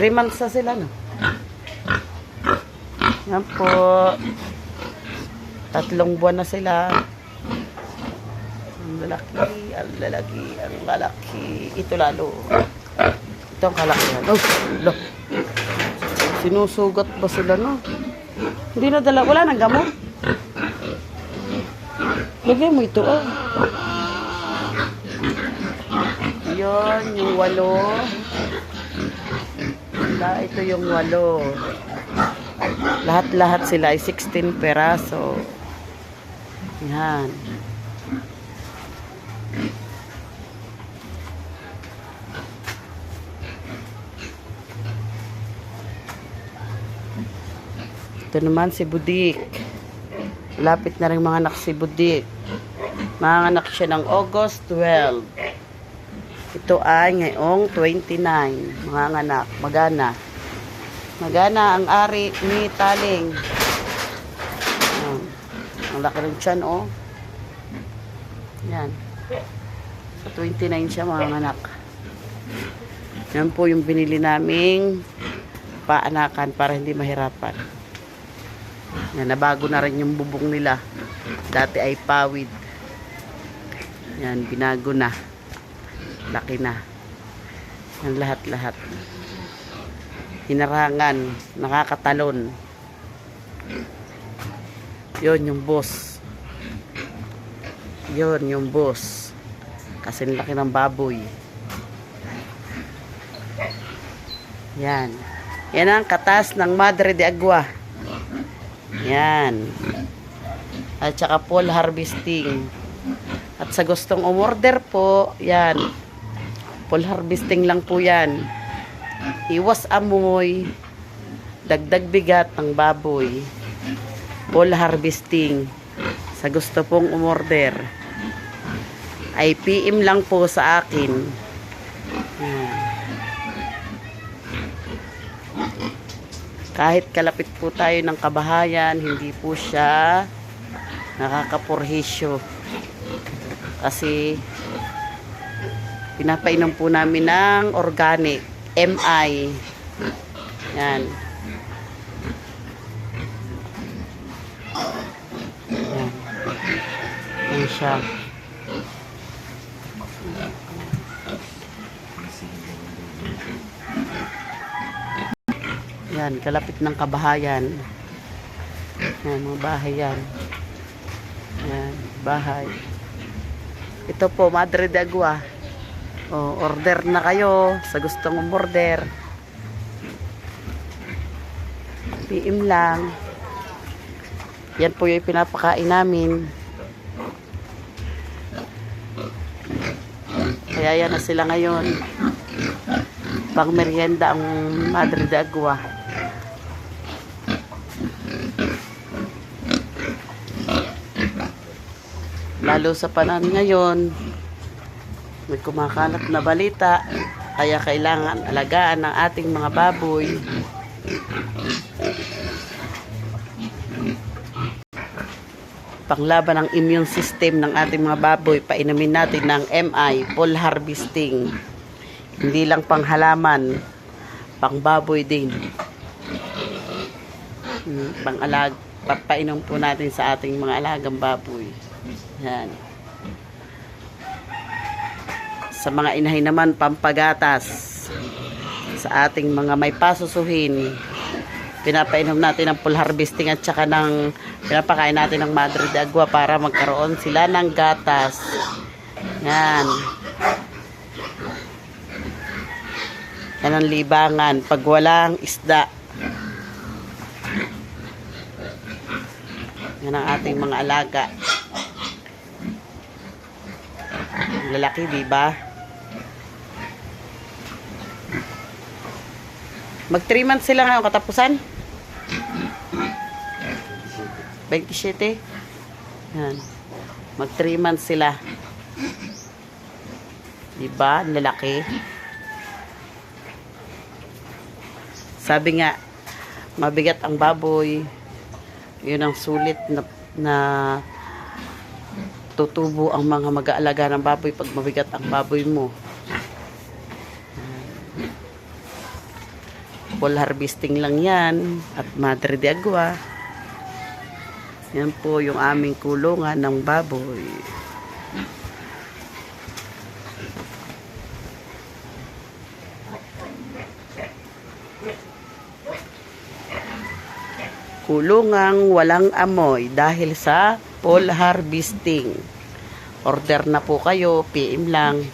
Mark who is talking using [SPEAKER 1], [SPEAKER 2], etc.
[SPEAKER 1] 3 months na sila, no? Yan po. 3 buwan na sila. Ang lalaki, ang lalaki, ang lalaki. Ito lalo. Ito ang kalakihan. Oh, lo. Sinusugat ba sila, no? Hindi na dala. Wala nang gamot. Lagay mo ito, oh. Yun, yung 8. Ito yung 8. Lahat-lahat sila ay 16 peraso. Yan. Ito naman si Budik. Lapit na rin mga anak si Budik. Mga anak siya ng August 12. Ito ay ngayong 29. Mga anak, magana. Magana ang ari ni Taling. Ang laki rin tiyan, oh. Yan. Sa 29 siya, mga anak. Yan po yung binili naming paanakan para hindi mahirapan. Yan, nabago na rin yung bubong nila. Dati ay pawid. Yan, binago na. Laki na. Yan, lahat-lahat. Hinarangan, nakakatalon. Yun yung boss. Yun yung boss. Kasi laki ng baboy. Yan. Yan ang katas ng Madre de Agua. Yan. At saka full harvesting. At sa gustong umorder po, yan. Full harvesting lang po yan. Iwas amoy. Dagdag bigat ng baboy. Full harvesting. Sa gusto pong umorder, ay PM lang po sa akin. Yan. Kahit kalapit po tayo ng kabahayan, hindi po siya nakakapurhisyo. Kasi pinapainom po namin ng organic, MI. Yan. Yan. Yan siya. Yan, kalapit ng kabahayan. Yan, mga bahay yan. Yan, bahay. Ito po, Madre de Agua. O, order na kayo sa gustong umorder. PM lang. Yan po yung pinapakain namin. Kaya yan na sila ngayon. Pang merienda ang Madre de Agua. Lalo sa panahon ngayon, may kumakalat na balita, kaya kailangan alagaan ng ating mga baboy. Panglaban ng immune system ng ating mga baboy, painumin natin ng MI, full harvesting. Hindi lang pang halaman, pang baboy din. Papainom po natin sa ating mga alagang baboy. Yan. Sa mga inahin naman, pampagatas. Sa ating mga may pasusuhin, pinapainom natin ng full harvesting at saka ng pinapakain natin ng Madre de Agua para magkaroon sila ng gatas. Yan. Yan ang libangan pag walang isda. Yan ang ating mga alaga. Lalaki, diba? Mag 3 months sila ngayon katapusan. 27. Yan. Mag 3 months sila. Diba? Lalaki. Sabi nga, mabigat ang baboy. Yun ang sulit na tutubo ang mga mag-aalaga ng baboy pag mabigat ang baboy mo. Full harvesting lang yan. At Madre de Agua. Yan po yung aming kulungan ng baboy. Kulungang walang amoy dahil sa full harvesting. Order na po kayo, PM lang.